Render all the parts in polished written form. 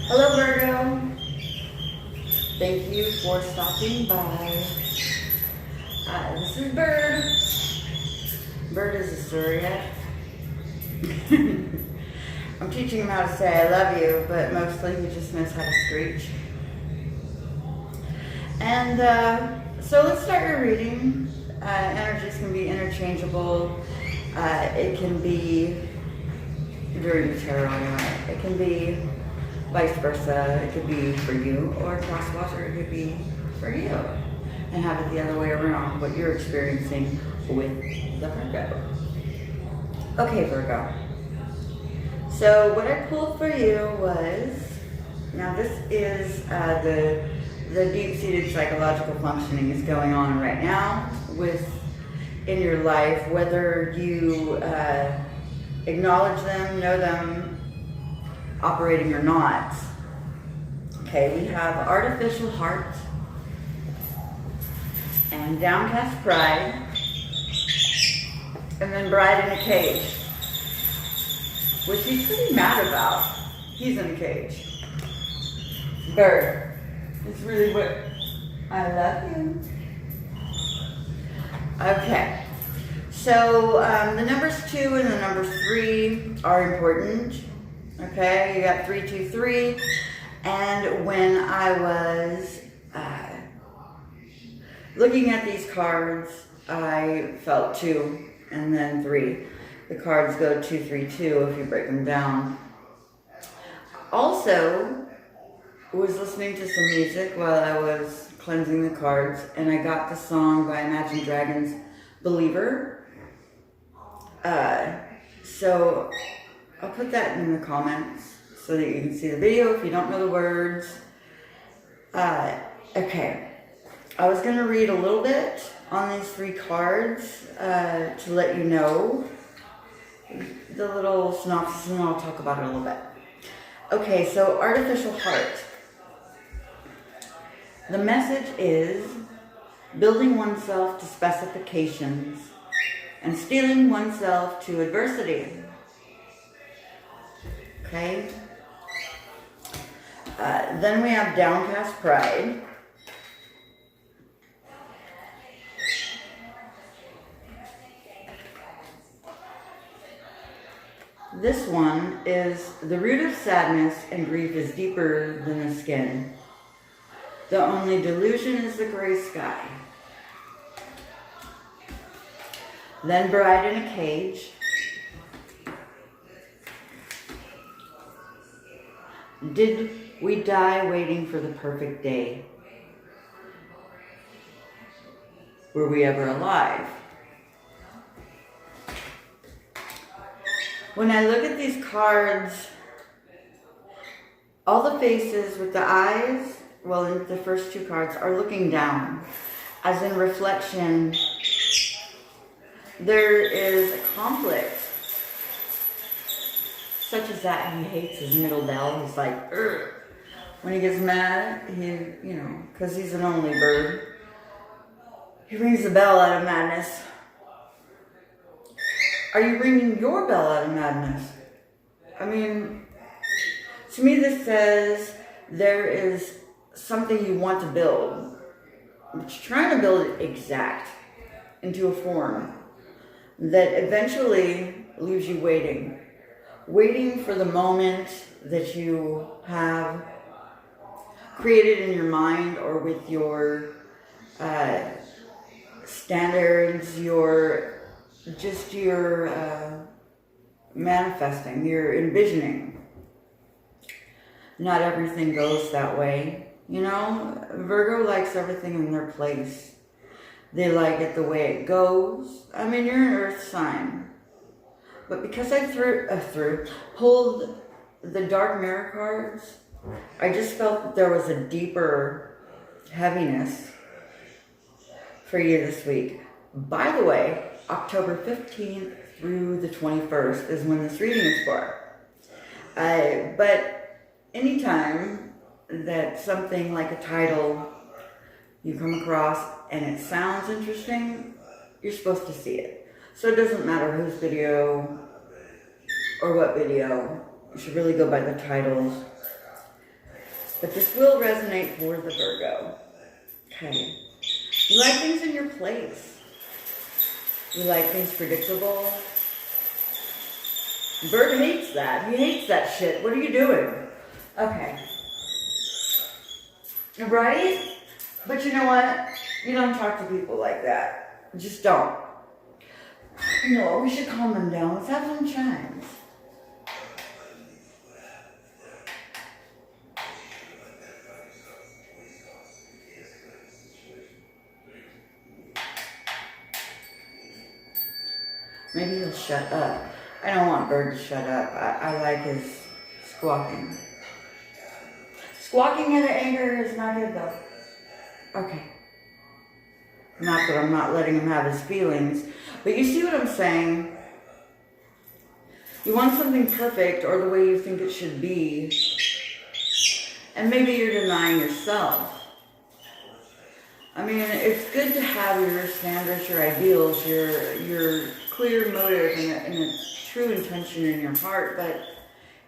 Hello Virgo, thank you for stopping by. This is Bird. Bird is a surrogate. I'm teaching him how to say I love you, but mostly he just knows how to screech. And so let's start your reading. Energies can be interchangeable. It can be during the tarot anyway. It can be vice versa. It could be for you or crosswise, or it could be for you. And have it the other way around, what you're experiencing with the Virgo. Okay, Virgo. So what I pulled for you was, now this is the deep-seated psychological functioning is going on right now in your life, whether you acknowledge them, know them, operating or not. Okay, we have artificial heart and downcast pride, and then bride in a cage, which he's pretty mad about. He's in a cage. Bird, it's really what I love you. Okay, so the numbers 2 and the number 3 are important. Okay, you got 3, 2, 3, and when I was looking at these cards, I felt 2 and then 3. The cards go 2, 3, 2 if you break them down. Also, was listening to some music while I was cleansing the cards, and I got the song by Imagine Dragons, Believer. So I'll put that in the comments so that you can see the video if you don't know the words. Okay, I was going to read a little bit on these 3 cards to let you know the little synopsis, and I'll talk about it a little bit. Okay, so artificial heart. The message is building oneself to specifications and steeling oneself to adversity. Okay. Then we have downcast pride. This one is the root of sadness and grief is deeper than the skin. The only delusion is the gray sky. Then bride in a cage. Did we die waiting for the perfect day? Were we ever alive? When I look at these cards, all the faces with the eyes, well, in the first 2 cards, are looking down, as in reflection. There is a conflict, such as that he hates his middle bell. He's like, ugh. When he gets mad, because he's an only bird, he rings the bell out of madness. Are you ringing your bell out of madness? I mean, to me this says there is something you want to build, but you're trying to build it exact into a form that eventually leaves you waiting for the moment that you have created in your mind or with your standards, your manifesting, your envisioning. Not everything goes that way. You know, Virgo likes everything in their place. They like it the way it goes. I mean, you're an earth sign. But because I pulled the dark mirror cards, I just felt that there was a deeper heaviness for you this week. By the way, October 15th through the 21st is when this reading is for. But anytime that something like a title you come across and it sounds interesting, you're supposed to see it. So it doesn't matter whose video or what video. You should really go by the titles. But this will resonate for the Virgo. Okay. You like things in your place. You like things predictable. Virgo hates that. He hates that shit. What are you doing? Okay. Right? But you know what? You don't talk to people like that. Just don't. No, we should calm them down. Let's have some chimes. Maybe he'll shut up. I don't want Bird to shut up. I like his squawking. Squawking out of anger is not good though. Okay. Not that I'm not letting him have his feelings, but you see what I'm saying? You want something perfect or the way you think it should be, and maybe you're denying yourself. I mean, it's good to have your standards, your ideals, your clear motive and a true intention in your heart, but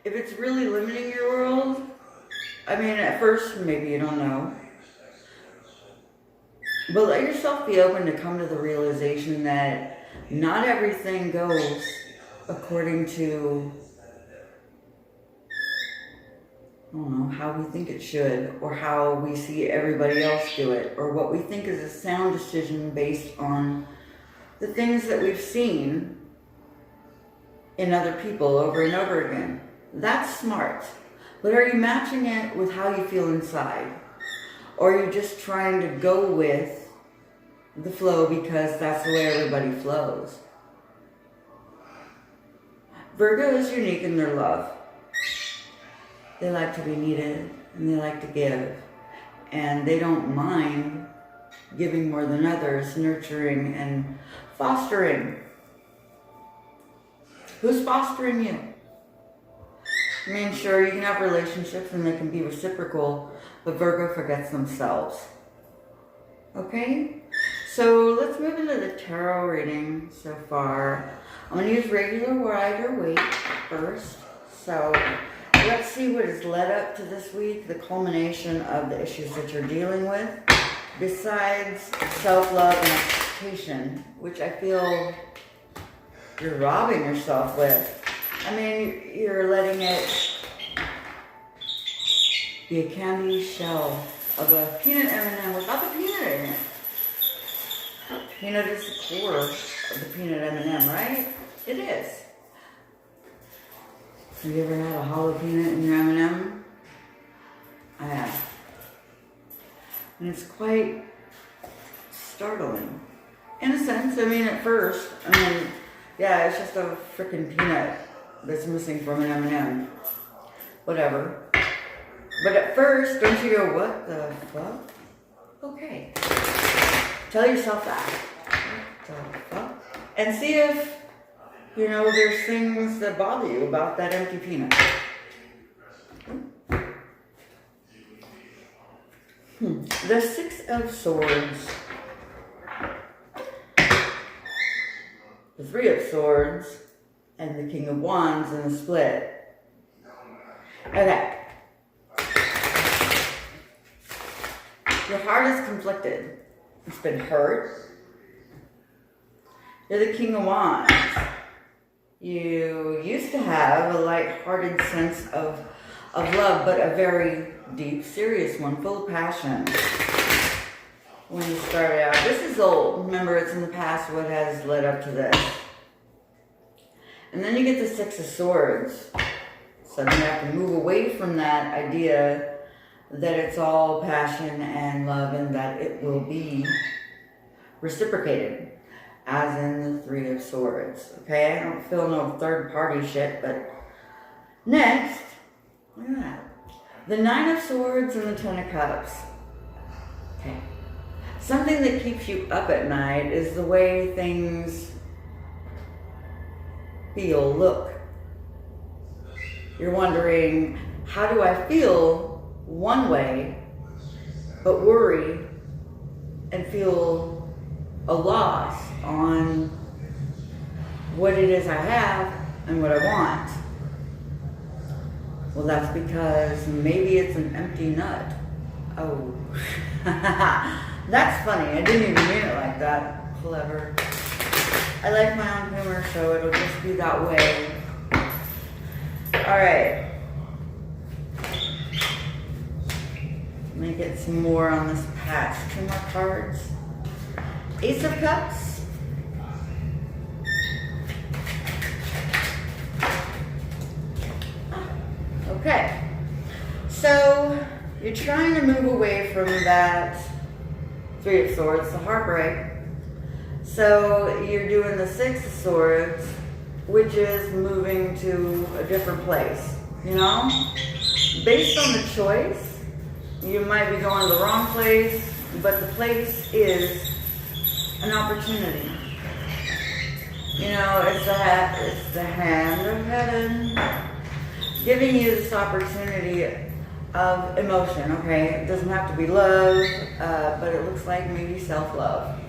if it's really limiting your world, I mean, at first, maybe you don't know, but let yourself be open to come to the realization that not everything goes according to, I don't know, how we think it should, or how we see everybody else do it, or what we think is a sound decision based on the things that we've seen in other people over and over again. That's smart. But are you matching it with how you feel inside? Or are you just trying to go with the flow because that's the way everybody flows? Virgo is unique in their love. They like to be needed and they like to give. And they don't mind giving more than others, nurturing and fostering. Who's fostering you? I mean, sure, you can have relationships and they can be reciprocal, but Virgo forgets themselves. Okay? So let's move into the tarot reading so far. I'm going to use regular Rider-Waite first. So let's see what has led up to this week, the culmination of the issues that you're dealing with, besides self-love and expectation, which I feel you're robbing yourself with. I mean, you're letting it be a candy shell of a peanut M&M without the peanut in it. Peanut is the core of the peanut M&M, right? It is. Have you ever had a hollow peanut in your M&M? I have. And it's quite startling. In a sense, I mean, at first, yeah, it's just a freaking peanut that's missing from an M&M. Whatever. But at first, don't you go, what the fuck? Okay. Tell yourself that. What the fuck? And see if, there's things that bother you about that empty peanut. The Six of Swords. The Three of Swords. And the King of Wands in the split. Okay. Your heart is conflicted. It's been hurt. You're the King of Wands. You used to have a light-hearted sense of love, but a very deep, serious one, full of passion. When you started out, this is old. Remember, it's in the past what has led up to this. And then you get the Six of Swords. So you have to move away from that idea that it's all passion and love and that it will be reciprocated, as in the Three of Swords. Okay, I don't feel no third party shit, but next, look at that. The Nine of Swords and the Ten of Cups. Okay. Something that keeps you up at night is the way things feel, look. You're wondering, how do I feel one way, but worry and feel a loss on what it is I have and what I want. Well, that's because maybe it's an empty nut. Oh. That's funny. I didn't even mean it like that. Clever. I like my own humor, so it'll just be that way. Alright. Let me get some more on this patch. 2 more cards. Ace of Cups. Okay. So, you're trying to move away from that 3 of Swords, the heartbreak. So you're doing the 6 of Swords, which is moving to a different place, you know? Based on the choice, you might be going to the wrong place, but the place is an opportunity. You know, it's the hand of heaven giving you this opportunity of emotion, okay? It doesn't have to be love, but it looks like maybe self-love.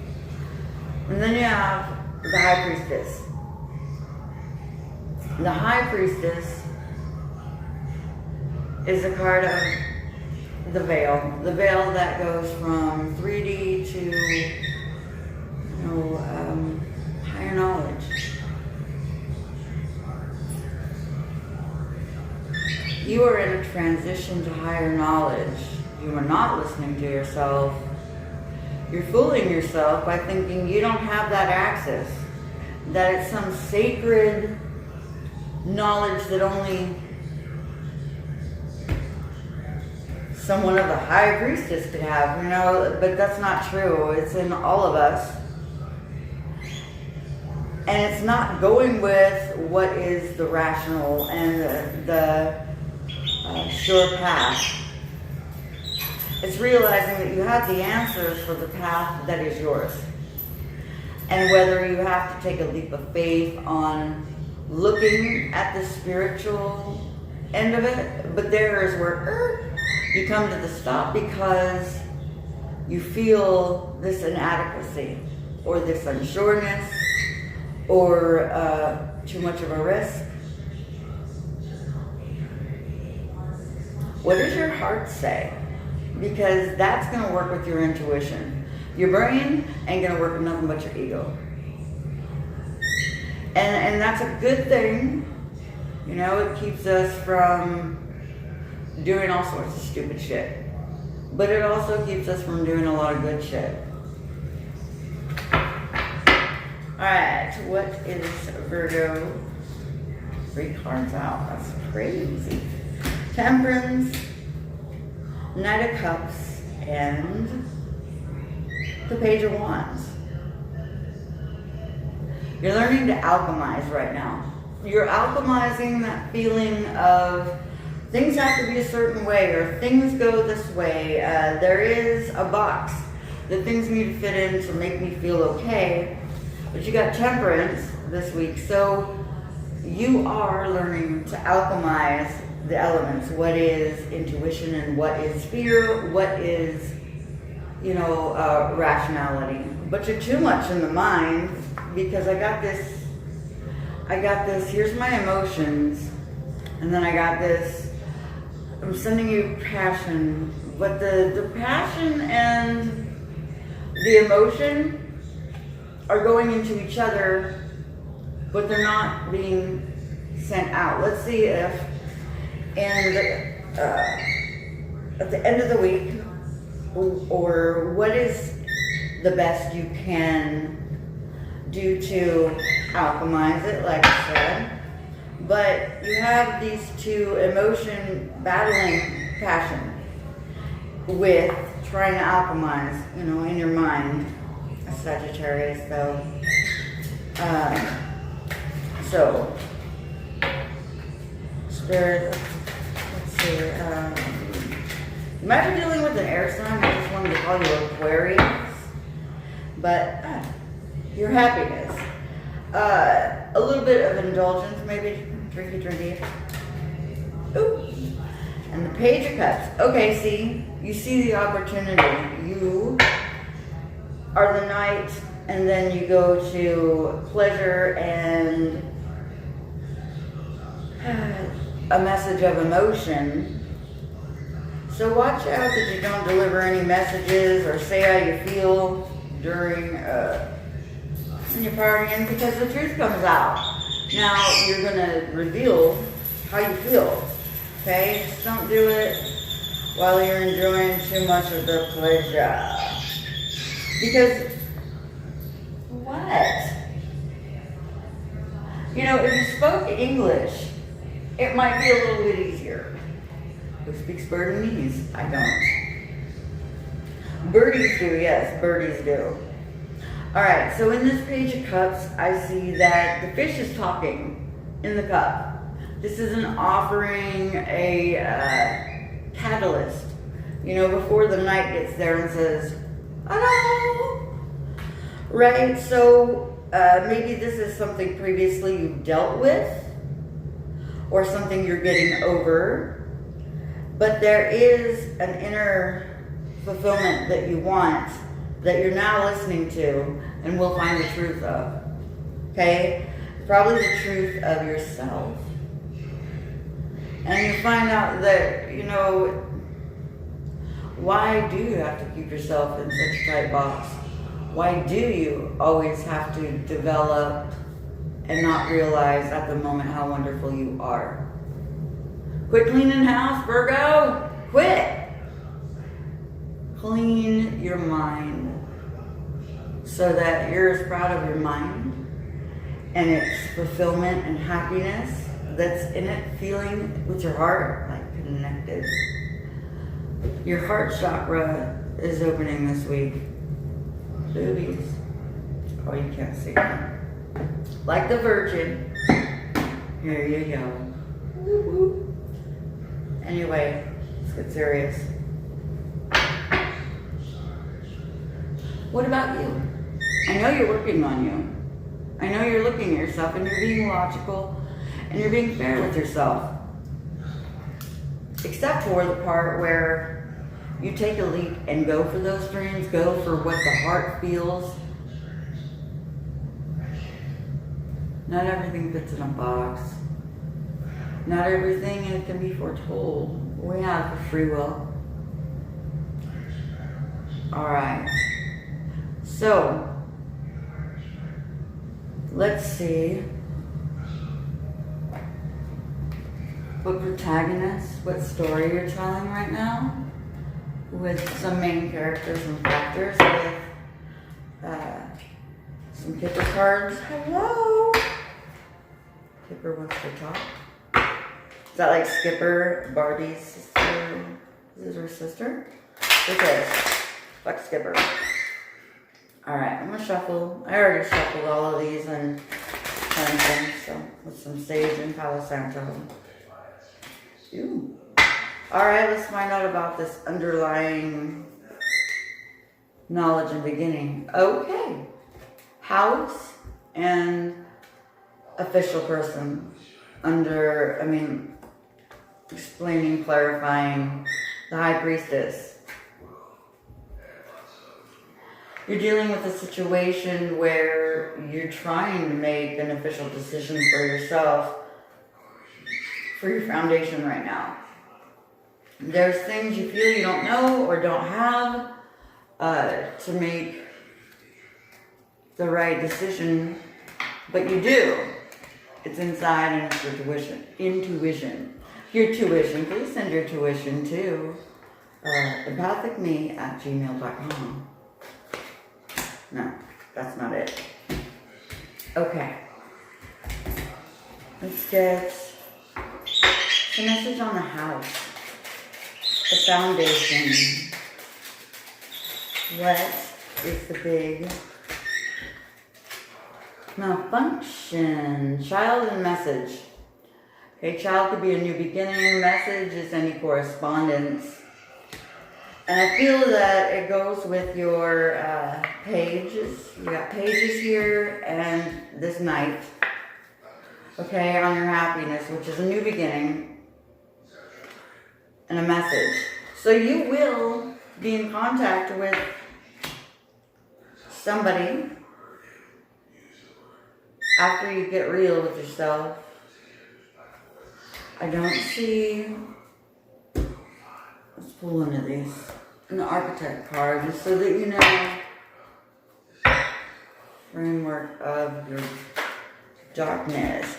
And then you have the High Priestess. The High Priestess is a card of the veil. The veil that goes from 3D to, you know, higher knowledge. You are in a transition to higher knowledge. You are not listening to yourself. You're fooling yourself by thinking you don't have that access, that it's some sacred knowledge that only someone of the High Priestess could have, you know, but that's not true. It's in all of us. And it's not going with what is the rational and the sure path. It's realizing that you have the answers for the path that is yours. And whether you have to take a leap of faith on looking at the spiritual end of it, but there is where you come to the stop because you feel this inadequacy or this unsureness or too much of a risk. What does your heart say? Because that's going to work with your intuition. Your brain ain't going to work with nothing but your ego. And that's a good thing. You know, it keeps us from doing all sorts of stupid shit. But it also keeps us from doing a lot of good shit. Alright, what is Virgo? 3 cards out. That's crazy. Temperance, Knight of Cups, and the Page of Wands. You're learning to alchemize right now. You're alchemizing that feeling of things have to be a certain way or things go this way. There is a box that things need to fit in to make me feel okay. But you got Temperance this week, so you are learning to alchemize the elements. What is intuition and what is fear? What is, you know, rationality? But you're too much in the mind because I got this, here's my emotions, and then I got this, I'm sending you passion, but the passion and the emotion are going into each other, but they're not being sent out. Let's see if at the end of the week, or what is the best you can do to alchemize it, like I said. But you have these two emotion battling passion with trying to alchemize, you know, in your mind. A Sagittarius, though. So, Spirit, let's see. You might be dealing with an air sign. I just wanted to call you Aquarius. But your happiness. A little bit of indulgence, maybe. Drinky. Ooh. And the Page of Cups. Okay, see? You see the opportunity. You are the Knight, and then you go to pleasure and a message of emotion. So watch out that you don't deliver any messages or say how you feel during when you're partying, because the truth comes out. Now you're gonna reveal how you feel. Okay? Just don't do it while you're enjoying too much of the pleasure. Because what? You know, if you spoke English, it might be a little bit easier. Who speaks Birdinese? I don't. Birdies do, yes, birdies do. Alright, so in this page of cups, I see that the fish is talking in the cup. This is an offering, a catalyst. You know, before the knight gets there and says, "Hello!" Right? So maybe this is something previously you've dealt with, or something you're getting over. But there is an inner fulfillment that you want, that you're now listening to, and will find the truth of. Okay? Probably the truth of yourself. And you find out that, you know, why do you have to keep yourself in such a tight box? Why do you always have to develop and not realize at the moment how wonderful you are? Quit cleaning house, Virgo. Quit. Clean your mind so that you're as proud of your mind and its fulfillment and happiness that's in it, feeling with your heart, like connected. Your heart chakra is opening this week. Boobies. Oh, you can't see them. Like the Virgin. Here you go. Woo-hoo. Anyway, let's get serious. What about you? I know you're working on you. I know you're looking at yourself and you're being logical and you're being fair with yourself. Except for the part where you take a leap and go for those dreams, go for what the heart feels. Not everything fits in a box. Not everything and it can be foretold. We have free will. Alright. So, let's see what protagonist, what story you're telling right now, with some main characters and factors, with some Kipper cards. Hello! Kipper wants to talk. Is that like Skipper, Barbie's sister? Is it her sister? Who cares? Fuck Skipper. Alright, I'm gonna shuffle. I already shuffled all of these and things, so with some sage and Palo Santo. Ooh. Alright, let's find out about this underlying knowledge and beginning. Okay. House and official person. Explaining, clarifying the High Priestess. You're dealing with a situation where you're trying to make an official decision for yourself, for your foundation right now. There's things you feel you don't know or don't have to make the right decision, but you do. It's inside and it's your intuition. Your tuition, please send your tuition to Empathicme at gmail.com. No, that's not it. Okay. Let's get a message on the house. The foundation. What is the big malfunction? Child and message. Okay, child could be a new beginning. Message is any correspondence. And I feel that it goes with your pages. You got pages here and this knight. Okay, on your happiness, which is a new beginning. And a message. So you will be in contact with somebody after you get real with yourself. I don't see, let's pull one of these, an architect card, just so that you know, framework of your darkness.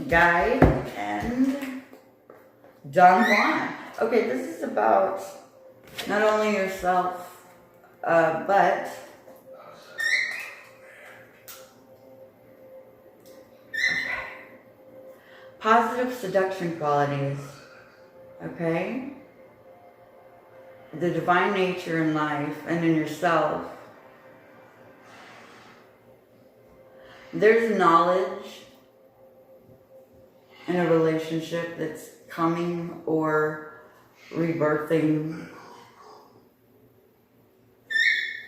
Guide and Don Juan. Okay, this is about not only yourself, but positive seduction qualities. Okay? The divine nature in life and in yourself. There's knowledge in a relationship that's coming or rebirthing.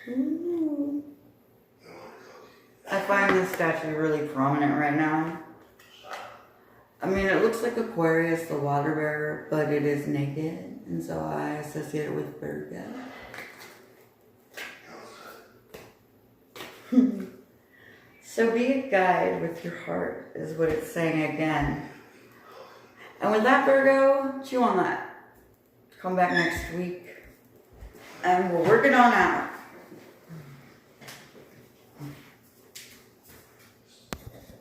Ooh. I find this statue really prominent right now. I mean, it looks like Aquarius, the water bearer, but it is naked, and so I associate it with Virgo. So be a guide with your heart, is what it's saying again. And with that, Virgo, chew on that. Come back next week, and we'll work it on out.